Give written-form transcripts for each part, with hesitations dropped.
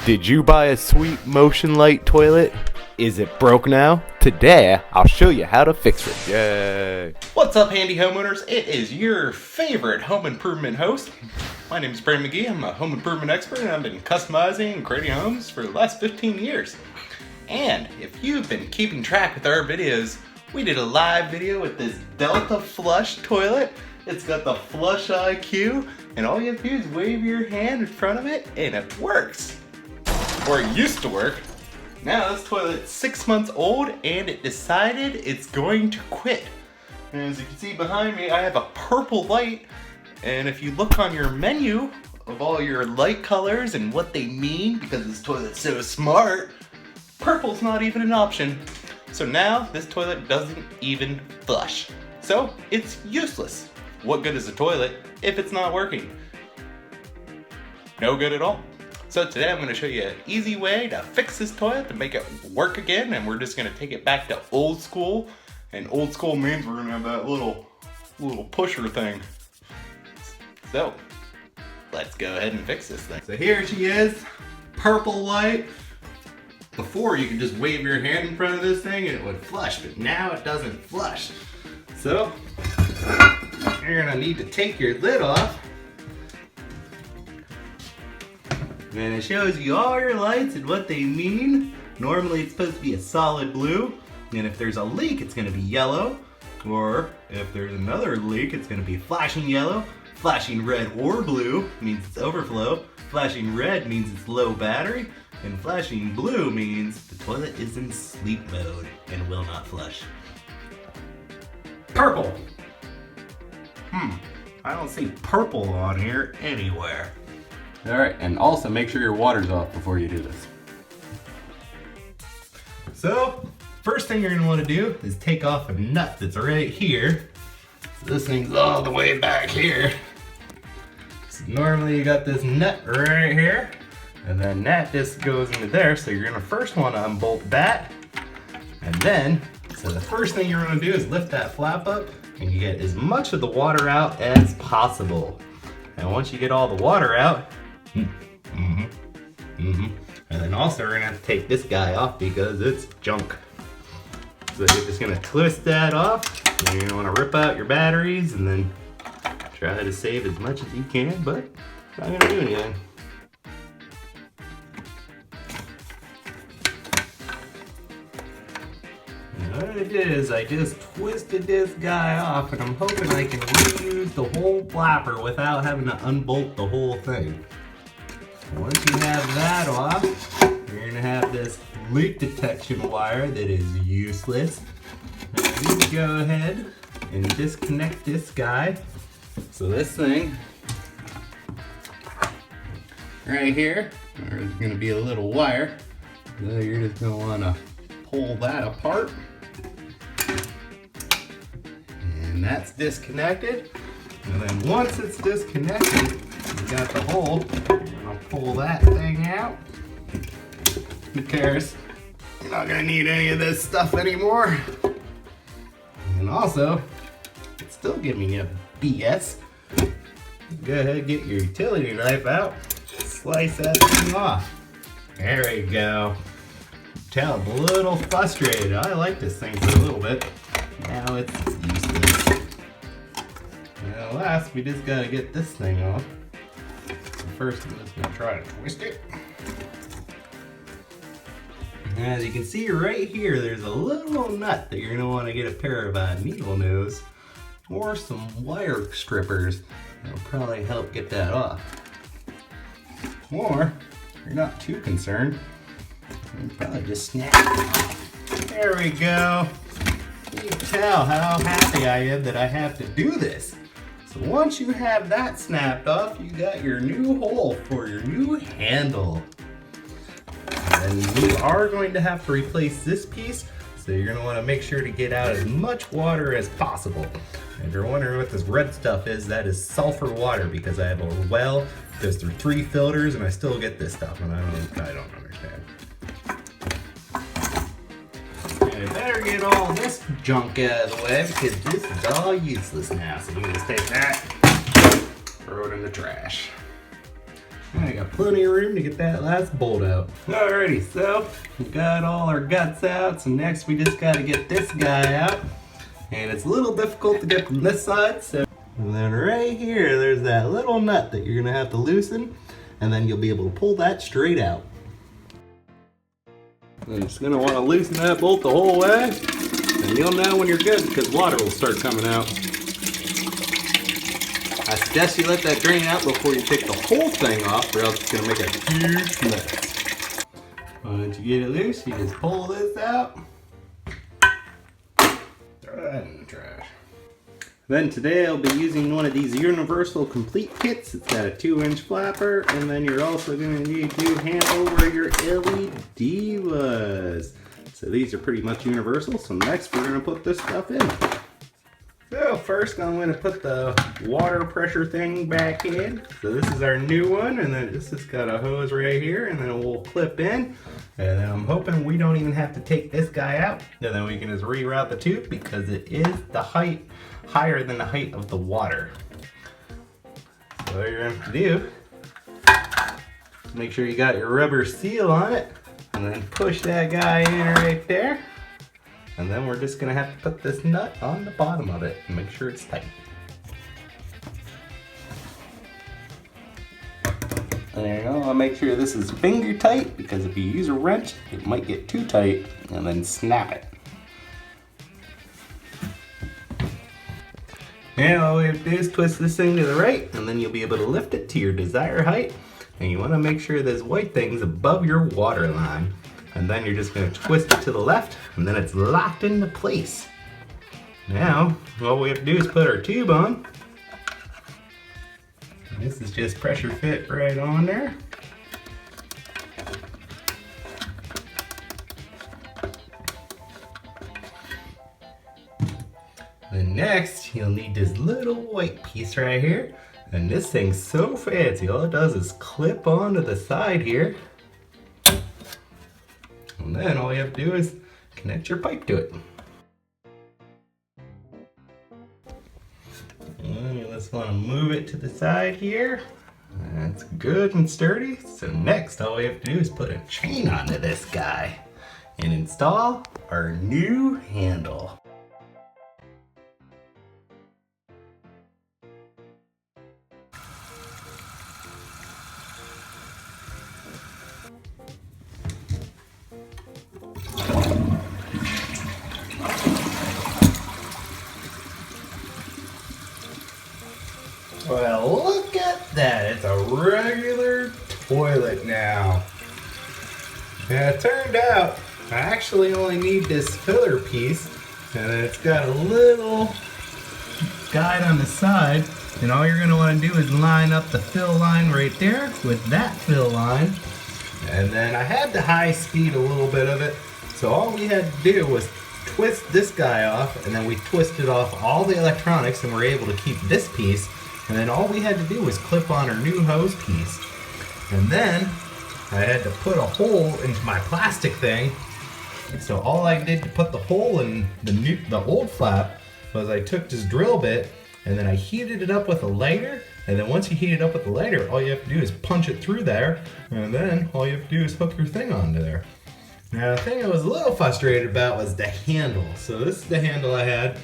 Did you buy a sweet motion light toilet? Is it broke now? Today, I'll show you how to fix it. Yay! What's up, handy homeowners? It is your favorite home improvement host. My name is Brandon McGee. I'm a home improvement expert, and I've been customizing and creating homes for the last 15 years. And if you've been keeping track with our videos, we did a live video with this Delta Flush toilet. It's got the Flush IQ, and all you have to do is wave your hand in front of it, and it works. Or it used to work. Now this toilet's 6 months old, and it decided it's going to quit. And as you can see behind me, I have a purple light, and if you look on your menu of all your light colors and what they mean, because this toilet's so smart, purple's not even an option. So now this toilet doesn't even flush. So it's useless. What good is a toilet if it's not working? No good at all. So today I'm going to show you an easy way to fix this toilet to make it work again, and we're just going to take it back to old school. And old school means we're going to have that little pusher thing. So let's go ahead and fix this thing. So here she is, purple light. Before you could just wave your hand in front of this thing and it would flush, but now it doesn't flush. So you're going to need to take your lid off. And it shows you all your lights and what they mean. Normally it's supposed to be a solid blue, and if there's a leak it's going to be yellow, or if there's another leak it's going to be flashing yellow. Flashing red or blue means it's overflow, flashing red means it's low battery, and flashing blue means the toilet is in sleep mode and will not flush. Purple! I don't see purple on here anywhere. Alright, and also make sure your water's off before you do this. So, first thing you're going to want to do is take off a nut that's right here. So this thing's all the way back here. So normally you got this nut right here, and then that just goes into there. So you're going to first want to unbolt that, and then, so the first thing you're going to do is lift that flap up, and you get as much of the water out as possible. And once you get all the water out, and then also we're gonna have to take this guy off because it's junk. So you're just gonna twist that off. And you're gonna wanna rip out your batteries and then try to save as much as you can, but it's not gonna do anything. And what I did is I just twisted this guy off, and I'm hoping I can reuse the whole flapper without having to unbolt the whole thing. Once you have that off, you're gonna have this leak detection wire that is useless. And you go ahead and disconnect this guy. So this thing right here, there's gonna be a little wire. So you're just gonna wanna pull that apart. And that's disconnected. And then once it's disconnected, you got the hole. I'll pull that thing out. Who cares? You're not gonna need any of this stuff anymore. And also, it's still giving you BS. Go ahead and get your utility knife out. Slice that thing off. There we go. Tell I'm a little frustrated. I like this thing for a little bit. Now it's useless. Now last, we just gotta get this thing off. First, I'm just going to try to twist it. As you can see right here, there's a little nut that you're going to want to get a pair of needle nose or some wire strippers. That'll probably help get that off. Or, if you're not too concerned, you can probably just snap it off. There we go. You can tell how happy I am that I have to do this. So once you have that snapped off, you got your new hole for your new handle. And you are going to have to replace this piece, so you're going to want to make sure to get out as much water as possible. And if you're wondering what this red stuff is, that is sulfur water, because I have a well that goes through 3 filters and I still get this stuff, and I don't understand. I better get all this junk out of the way because this is all useless now. So you can just take that, throw it in the trash. I got plenty of room to get that last bolt out. Alrighty, so we got all our guts out, so next we just gotta get this guy out. And it's a little difficult to get from this side, so. And then right here, there's that little nut that you're gonna have to loosen, and then you'll be able to pull that straight out. You're just gonna wanna loosen that bolt the whole way, and you'll know when you're good because water will start coming out. I suggest you let that drain out before you take the whole thing off, or else it's gonna make a huge mess. Once you get it loose, you just pull this out, throw that in the trash. Then today I'll be using one of these universal complete kits. It's got a 2-inch flapper, and then you're also gonna need to handle where your LED was. So these are pretty much universal, so next we're gonna put this stuff in. So first I'm going to put the water pressure thing back in. So this is our new one, and then this has got a hose right here, and then it will clip in. And then I'm hoping we don't even have to take this guy out, and then we can just reroute the tube because it is the height, higher than the height of the water. So all you're going to have to do, make sure you got your rubber seal on it, and then push that guy in right there. And then we're just gonna have to put this nut on the bottom of it and make sure it's tight. There you go, I'll make sure this is finger tight because if you use a wrench, it might get too tight, and then snap it. And all we have to do is twist this thing to the right, and then you'll be able to lift it to your desired height. And you wanna make sure this white thing's above your water line. And then you're just gonna twist it to the left, and then it's locked into place. Now, all we have to do is put our tube on. And this is just pressure fit right on there. Then next, you'll need this little white piece right here. And this thing's so fancy, all it does is clip onto the side here. And then all you have to do is connect your pipe to it. And you just want to move it to the side here. That's good and sturdy. So next, all we have to do is put a chain onto this guy and install our new handle. Well, look at that. It's a regular toilet now. And it turned out I actually only need this filler piece, and it's got a little guide on the side, and all you're going to want to do is line up the fill line right there with that fill line. And then I had to high speed a little bit of it, so all we had to do was twist this guy off, and then we twisted off all the electronics and were able to keep this piece. And then all we had to do was clip on our new hose piece. And then I had to put a hole into my plastic thing. And so all I did to put the hole in the old flap was I took this drill bit and then I heated it up with a lighter. And then once you heat it up with the lighter, all you have to do is punch it through there. And then all you have to do is hook your thing onto there. Now the thing I was a little frustrated about was the handle. So this is the handle I had.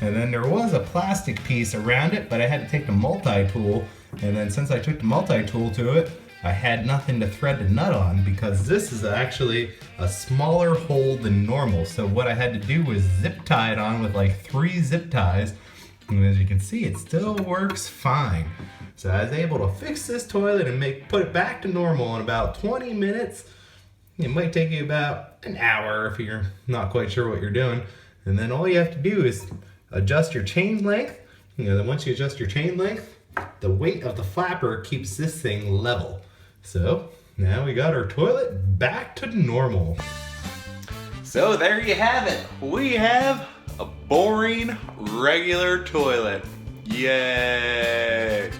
And then there was a plastic piece around it, but I had to take the multi-tool. And then since I took the multi-tool to it, I had nothing to thread the nut on because this is actually a smaller hole than normal. So what I had to do was zip tie it on with like 3 zip ties. And as you can see, it still works fine. So I was able to fix this toilet and put it back to normal in about 20 minutes. It might take you about an hour if you're not quite sure what you're doing. And then all you have to do is adjust your chain length. Then once you adjust your chain length, the weight of the flapper keeps this thing level. So now we got our toilet back to normal. So there you have it. We have a boring regular toilet. Yay!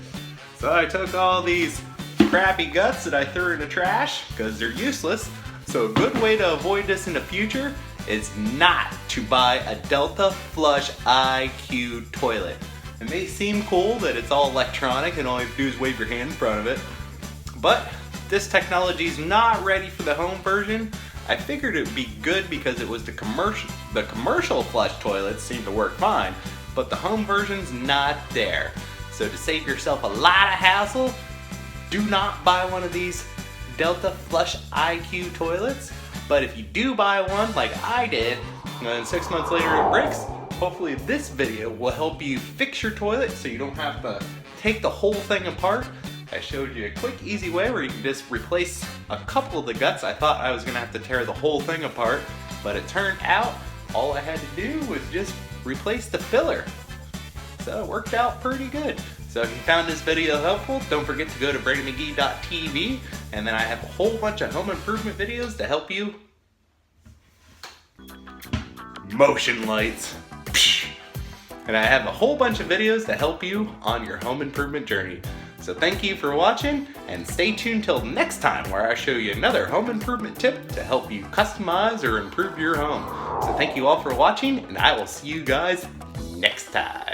So I took all these crappy guts that I threw in the trash because they're useless. So a good way to avoid this in the future is not to buy a Delta Flush IQ toilet. It may seem cool that it's all electronic and all you have to do is wave your hand in front of it, But this technology is not ready for the home version. I figured it would be good because it was the commercial flush toilets seem to work fine, but the home version's not there. So to save yourself a lot of hassle, do not buy one of these Delta Flush IQ toilets. But if you do buy one like I did, and 6 months later it breaks, hopefully this video will help you fix your toilet so you don't have to take the whole thing apart. I showed you a quick, easy way where you can just replace a couple of the guts. I thought I was gonna have to tear the whole thing apart, but it turned out all I had to do was just replace the filler. So it worked out pretty good. So if you found this video helpful, don't forget to go to BradyMcGee.tv, and then I have a whole bunch of home improvement videos to help you. Motion lights. And I have a whole bunch of videos to help you on your home improvement journey. So thank you for watching, and stay tuned till next time where I show you another home improvement tip to help you customize or improve your home. So thank you all for watching, and I will see you guys next time.